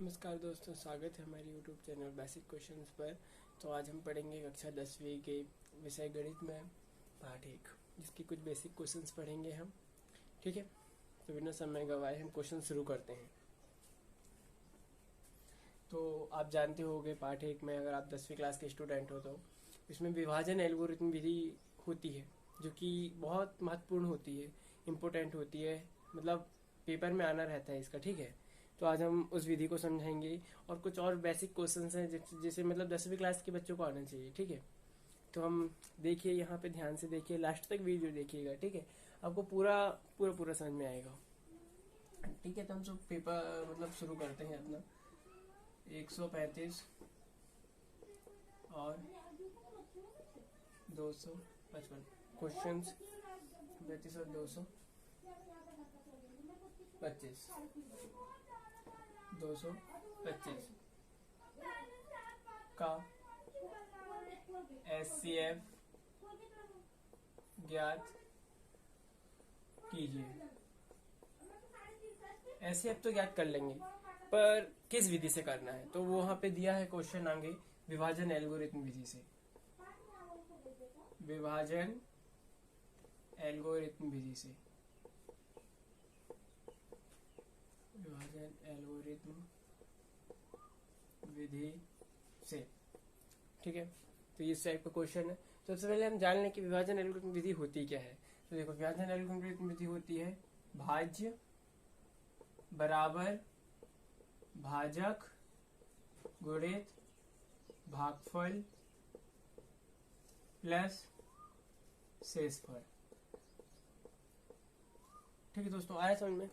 नमस्कार दोस्तों, स्वागत है हमारे YouTube चैनल बेसिक क्वेश्चंस पर। तो आज हम पढ़ेंगे कक्षा 10वीं के विषय गणित में पाठ 1, जिसकी कुछ बेसिक क्वेश्चंस पढ़ेंगे हम। ठीक है, तो बिना समय गवाए हम क्वेश्चन शुरू करते हैं। तो आप जानते होंगे पाठ 1 में, अगर आप 10वीं क्लास के स्टूडेंट हो तो इसमें विभाजन एल्गोरिथम विधि होती है, जो कि बहुत महत्वपूर्ण होती है, इम्पोर्टेंट होती है, मतलब पेपर में आना रहता है इसका। ठीक है, तो आज हम उस विधि को समझेंगे और कुछ और बेसिक क्वेश्चंस हैं जैसे मतलब 10वीं क्लास के बच्चों को आना चाहिए। ठीक है, तो हम देखिए, यहाँ पे ध्यान से देखिए, लास्ट तक वीडियो देखिएगा। ठीक है, आपको पूरा पूरा पूरा समझ में आएगा। ठीक है, तो हम सब पेपर मतलब शुरू करते हैं अपना 135 और 255 क्वेश्चन, 35 और 225 का SCF ज्ञात कीजिए। SCF तो ज्ञात कर लेंगे, पर किस विधि से करना है तो वो वहां पे दिया है क्वेश्चन आगे, विभाजन एल्गोरिथम विधि से। विभाजन एल्गोरिथम विधि से, विभाजन एल्गोरिथम विधि से। ठीक है, तो इस टाइप का क्वेश्चन है। तो सबसे पहले हम जान लें कि विभाजन एल्गोरिथम विधि होती क्या है। तो देखो, विभाजन एल्गोरिथम विधि होती है भाज्य बराबर भाजक गुणित भागफल प्लस शेषफल। ठीक है दोस्तों, आया समझ में?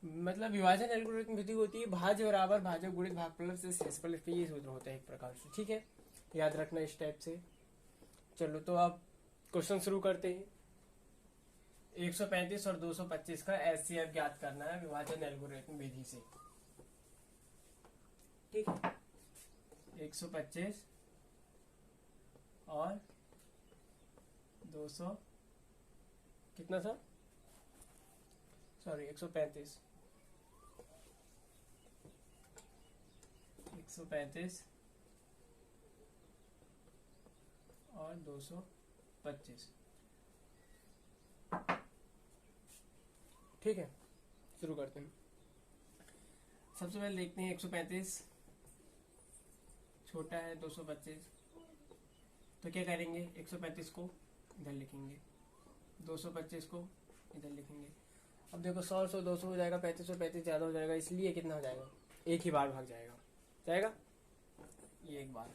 मतलब विभाजन एल्गोरिथम विधि होती है भाज्य बराबर भाजक गुणित भागफल से शेषफल। इस पे ये सूत्र होता है एक प्रकार से। ठीक है, याद रखना इस टाइप से। चलो, तो अब क्वेश्चन शुरू करते हैं। 135 और 225 का SCF ज्ञात करना है विभाजन एल्गोरिथम विधि से। ठीक है, 125 और 200 कितना था, सॉरी 135 और 225। ठीक है, शुरू करते हैं। सबसे पहले देखते हैं 135 छोटा है 225, तो क्या करेंगे, 135 को इधर लिखेंगे, 225 को इधर लिखेंगे। अब देखो, 100 200 हो जाएगा, 35 और 35 ज्यादा हो जाएगा, इसलिए कितना हो जाएगा, एक ही बार भाग जाएगा। ये एक बार,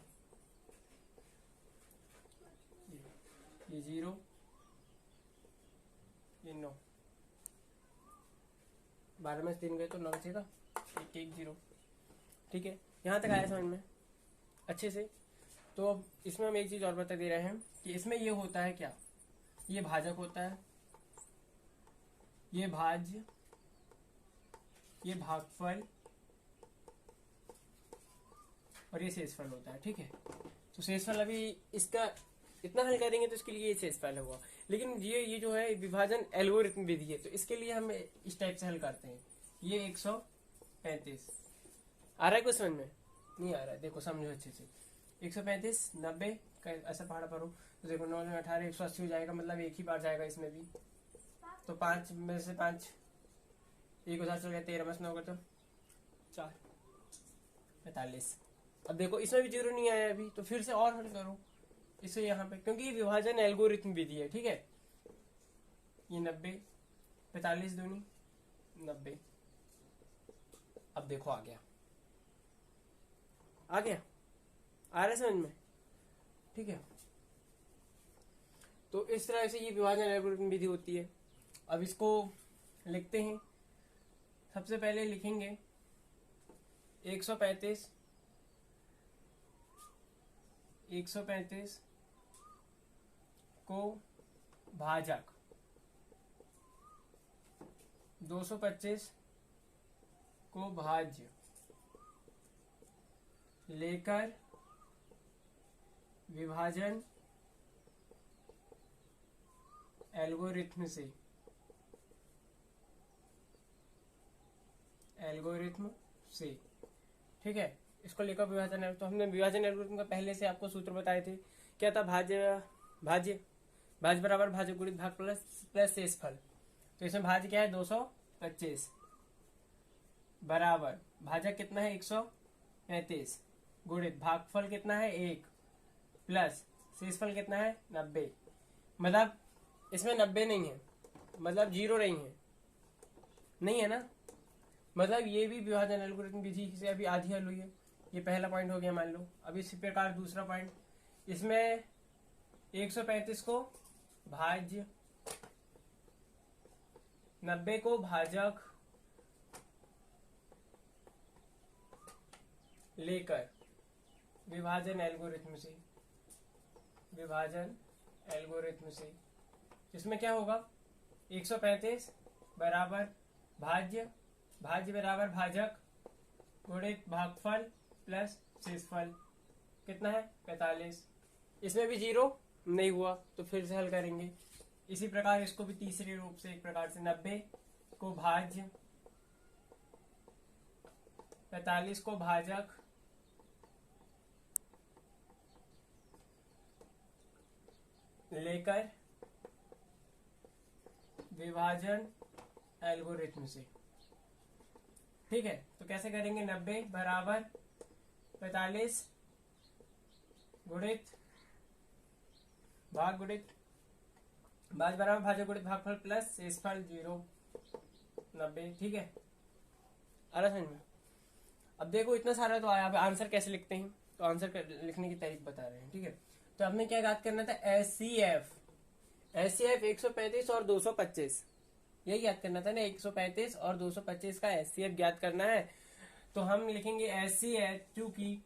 ये 0, ये 9, 12 में 3 गए तो 9 बचेगा, 1 0। ठीक है, यहाँ तक आया समझ में अच्छे से। तो अब इसमें हम एक चीज और बता दे रहे हैं कि इसमें ये होता है क्या, ये भाजक होता है, ये भाज्य, ये भागफल और ये शेषफल होता है। ठीक है, तो शेषफल अभी इसका इतना हल करेंगे तो इसके लिए ये शेषफल हुआ, लेकिन ये जो है विभाजन एल्गोरिथम विधि है, तो इसके लिए हम इस टाइप से हल करते हैं। ये 135 आ रहा है कुछ समझ में? नहीं आ रहा है, देखो समझो अच्छे से। 135 90 का ऐसा पहाड़ पर हो तो देखो, 9 में 18 180 हो जाएगा, मतलब एक ही बार जाएगा इसमें भी। तो 5 में से 5 एक उधार चल गया, 13 में से 9 तो 4 45। अब देखो, इसमें भी 0 नहीं आया अभी, तो फिर से और हल करो इसे यहाँ पे, क्योंकि ये विभाजन एल्गोरिथम विधि है। ठीक है, ये 90, 45 दूनी 90। अब देखो आ गया, आ रहा है समझ में? ठीक है, तो इस तरह से ये विभाजन एल्गोरिथम विधि होती है। अब इसको लिखते हैं। सबसे पहले लिखेंगे 135 को भाजक, 225 को भाज्य लेकर विभाजन एल्गोरिथम से ठीक है, इसको लेकर विभाजन है। तो हमने विभाजन एल्गोरिथम का पहले से आपको सूत्र बताए थे, क्या था, भाज्य भाज्य भाज्य बराबर भाज्य गुणित भाग प्लस शेषफल। तो इसमें भाज्य क्या है 225 बराबर भाजक कितना है 135 गुणित भागफल कितना है 1 प्लस शेषफल कितना है 90। मतलब इसमें 90 नहीं है, मतलब 0 नहीं है ना, मतलब ये भी विभाजन एल्गोरिथम विधि से अभी आधी हल हुई है। ये पहला पॉइंट हो गया मान लो। अब इसी प्रकार दूसरा पॉइंट, इसमें 135 को भाज्य 90 को भाजक लेकर विभाजन एल्गोरिथम से इसमें क्या होगा 135 बराबर भाज्य बराबर भाजक गुणित भागफल प्लस शेषफल कितना है 45। इसमें भी 0 नहीं हुआ तो फिर से हल करेंगे। इसी प्रकार इसको भी तीसरे रूप से एक प्रकार से 90 को भाज्य 45 को भाजक लेकर विभाजन एल्गोरिथम से, ठीक है। तो कैसे करेंगे 90 बराबर 45 गुणित भाग बराबर भाजक गुणित भागफल प्लस शेषफल 0 90, ठीक है। आ रहा समझ में? अब देखो इतना सारा तो आया, अब आंसर कैसे लिखते हैं, तो आंसर लिखने की तरीक बता रहे हैं, ठीक है। तो हमने क्या याद करना था, SCF 135 और 225, यही याद करना था ना, 135 और 225 का SCF ज्ञात करना है। तो हम लिखेंगे SCF, चूंकि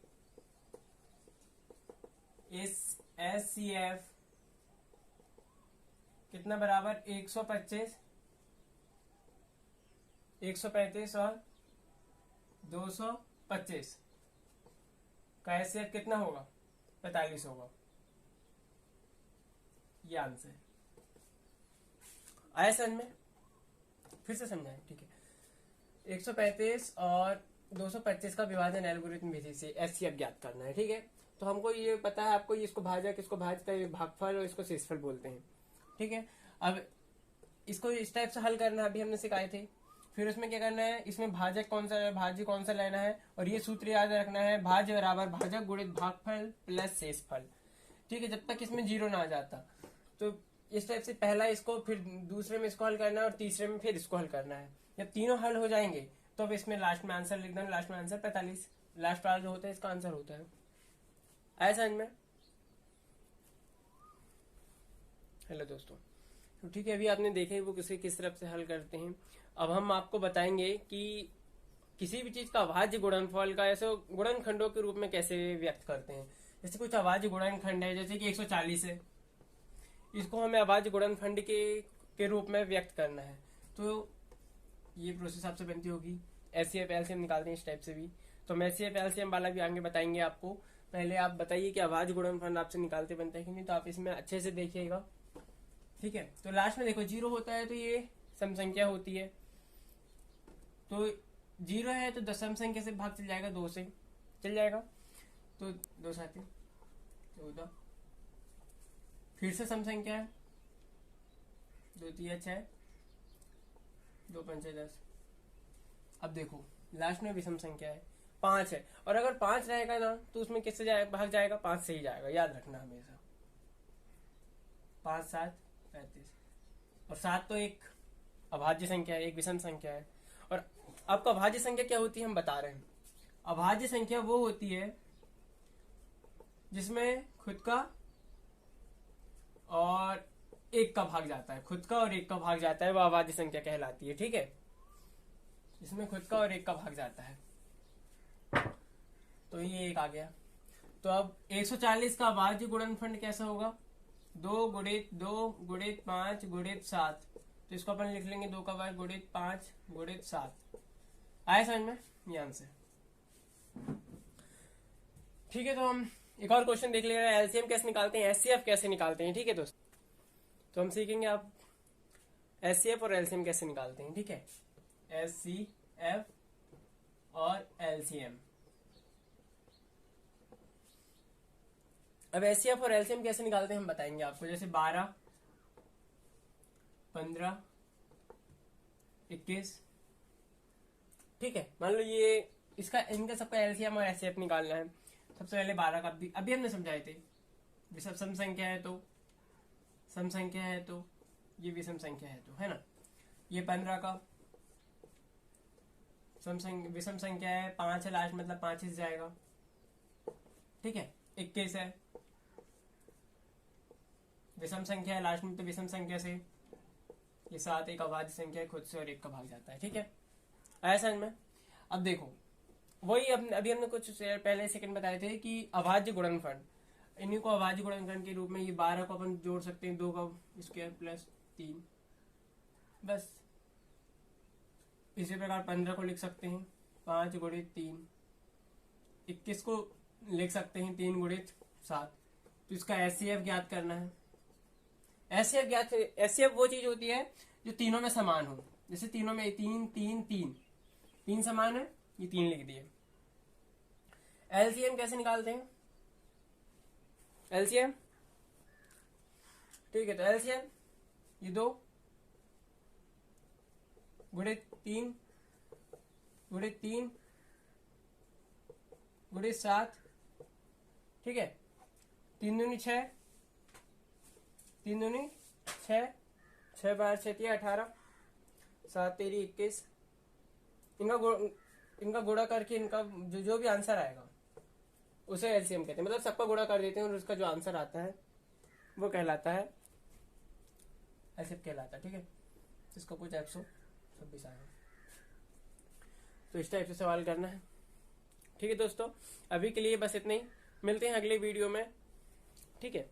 इस SCF कितना बराबर 135 और 225 का SCF कितना होगा 45 होगा। ये आंसर आया समझ में? फिर से समझाएं, ठीक है। 135 और 225 का विभाजन एल्गोरिथम विधि से SCF ज्ञात करना है, ठीक है। तो हमको ये पता है, आपको इसको भाजक, इसको भाजक, भागफल और इसको शेषफल बोलते हैं, ठीक है। अब इसको इस टाइप से हल करना अभी हमने सिखाए थे। फिर उसमें क्या करना है, इसमें भाजक कौन सा है, भाज्य कौन सा लेना है, और ये सूत्र याद रखना है, भाज्य बराबर भाजक गुणित भागफल प्लस शेषफल, ठीक है, जब तक इसमें 0 ना आ जाता। तो इस टाइप से पहला इसको, फिर दूसरे में इसको हल करना है, और तीसरे में फिर इसको हल करना है। जब तीनों हल हो जाएंगे तो अब इसमें लास्ट में आंसर लिख देना, लास्ट में आंसर 45, लास्ट वाला जो होता है इसका आंसर होता है। आया समझ में? हेलो दोस्तों, तो ठीक है, अभी आपने देखे वो किस तरफ से हल करते हैं। अब हम आपको बताएंगे कि किसी भी चीज का अभाज्य गुणनफल का ऐसे गुणनखंडों के रूप में कैसे व्यक्त करते हैं। जैसे कुछ अभाज्य गुणनखंड है, जैसे कि 140 है, इसको हमें अभाज्य गुणनखंड के रूप में व्यक्त करना है। तो ये प्रोसेस आपसे बनती होगी। SCF LCM निकालते हैं इस टाइप से भी। तो हम SCF LCM वाला भी आगे बताएंगे आपको। पहले आप बताइए कि अभाज्य गुणनफल आपसे निकालते बनता है कि नहीं, तो आप इसमें अच्छे से देखिएगा, ठीक है। तो लास्ट में देखो 0 होता है तो ये सम संख्या होती है, तो 0 है तो दशम संख्या से भाग चल जाएगा, 2 से चल जाएगा, तो 2 7 14, फिर से सम संख्या है, 2 3 6, 2 5 10। अब देखो लास्ट में भी सम संख्या है, 5 है, और अगर 5 रहेगा ना तो उसमें किससे भाग जाएगा, 5 से ही जाएगा, याद रखना हमेशा। 5 7 35, और 7 तो एक अभाज्य संख्या है, एक विषम संख्या है। और आपका अभाज्य संख्या क्या होती है हम बता रहे हैं। अभाज्य संख्या वो होती है जिसमें खुद का और एक का भाग जाता है, खुद का और एक का भाग जाता है, वह अभाज्य संख्या कहलाती है, ठीक है। इसमें खुद का और एक का भाग जाता है, तो ये एक आ गया। तो अब 140 का अभाज्य गुणनफल कैसा होगा, 2 गुणित 2 गुणित 5 गुणित 7। तो इसको अपन लिख लेंगे 2 का वर्ग गुणित 5 गुणित 7। आया समझ में? ये आंसर, ठीक है। तो हम एक और क्वेश्चन देख ले रहे हैं, एलसीएम कैसे निकालते हैं, एचसीएफ कैसे निकालते हैं, ठीक है दोस्त। तो हम सीखेंगे आप एचसीएफ और एलसीएम कैसे निकालते हैं, ठीक है। एचसीएफ और एलसीएम अब एचसीएफ और एलसीएम कैसे निकालते हैं हम बताएंगे आपको। जैसे 12, 15, 21, ठीक है। मान लो ये इसका इनका सबका एलसीएम और एचसीएफ निकालना है। सबसे पहले 12 का अभी हमने समझाए थे, विषम सम संख्या है तो सम संख्या है तो ये विषम संख्या है तो, है ना। ये 15 का विषम संख्या है, 5 है लास्ट, मतलब 5 से जाएगा, ठीक है। 21 है, विषम संख्या है लास्ट में, तो विषम संख्या से ये 7 एक अभाज्य संख्या है खुद से और 1 का भाग जाता है, ठीक है। आया समझ में। अब देखो वही अभी हमने कुछ पहले सेकंड बताए थे कि अभाज्य गुणनफल, इन्हीं को अभाज्य गुणनफल के रूप में ये 12 को अपन जोड़ सकते हैं 2 का स्क्वायर प्लस 3, बस। इसी प्रकार 15 को लिख सकते हैं 5 गुणित 3, 21 को लिख सकते हैं 3 गुणित 7। तो इसका एचसीएफ ज्ञात करना है। एचसीएफ वो चीज होती है जो तीनों में समान हो। जैसे तीनों में 3 3 3 3 समान है, ये 3 लिख दिए। एलसीएम कैसे निकालते हैं? एलसीएम, ठीक है, तो एलसीएम ये 2 गुणित 3 गुणित 3 गुणित 7, ठीक है। 3 दूनी 6, 3 दूनी 6, 6 बार 6 18, 7 तेरी 21। इनका गुणा करके इनका जो भी आंसर आएगा उसे एलसीएम कहते हैं। मतलब सबका गुणा कर देते हैं और उसका जो आंसर आता है वो कहलाता है एलसीएम कहलाता है, ठीक है। इसका कुछ 126 आएगा। तो इस टाइप से सवाल करना है, ठीक है दोस्तों। अभी के लिए बस इतना ही, मिलते हैं अगले वीडियो में, ठीक है।